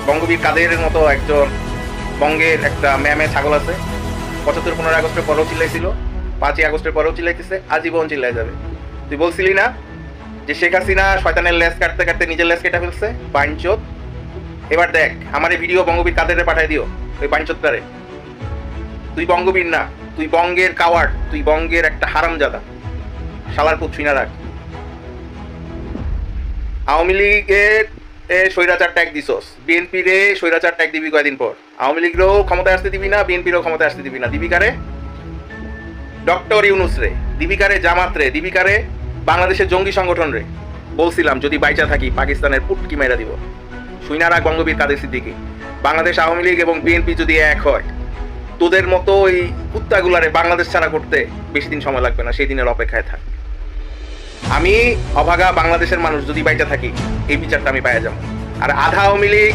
বঙ্গবীর কাদেরের মতো একজন বঙ্গের একটা ম্যামে ছাগল আছে, ৭৫-১৫ আগস্টের পরেও চিল্লাইছিল, ৫ই আগস্টের পরেও চিল্লাইতেছে, আজীবন চিল্লাই যাবে। তুই বলছিলি না যে শেখ হাসিনা শয়তানের লেজ কাটতে কাটতে নিজের লেজ কেটে ফেলছে, বাইনচোদ। এবার দেখ, আমার এই ভিডিও বঙ্গবীর কাদেরে পাঠাই দিও, ওই বাইনচোদটারে। তুই বঙ্গবীর না, তুই বঙ্গের কাওয়ার্ড, তুই বঙ্গের একটা হারামজাদা, শালার পুত ছুঁই না রাখ। আওয়ামী লীগের স্বৈরাচার ট্যাগ দিছস, বিএনপির স্বৈরাচার ট্যাগ দিবি কয়দিন পর। আওয়ামী লীগেরও ক্ষমতায় আসতে দিবি না, বিএনপিরও ক্ষমতায় আসতে দিবি না। দিবিকারে ডক্টর ইউনুস রে, দিবিকারে জামাত রে, দিবিকারে বাংলাদেশের জঙ্গি সংগঠন রে। বলছিলাম যদি বাইচা থাকি পাকিস্তানের পুটকি মেরা দিব। ছুঁই না রাখ বঙ্গবীর কাদের সিদ্দিকী। বাংলাদেশ আওয়ামী লীগ এবং বিএনপি যদি এক হয়, তোদের মতো ওই কুত্তাগুলারে বাংলাদেশ ছাড়া করতে বেশি দিন সময় লাগবে না, সেই দিনের অপেক্ষায় থাক। আমি অভাগা বাংলাদেশের মানুষ যদি বাইচা থাকি, এই বিচারটা আমি পাইয়া যাবো। আর আধা আওয়ামী লীগ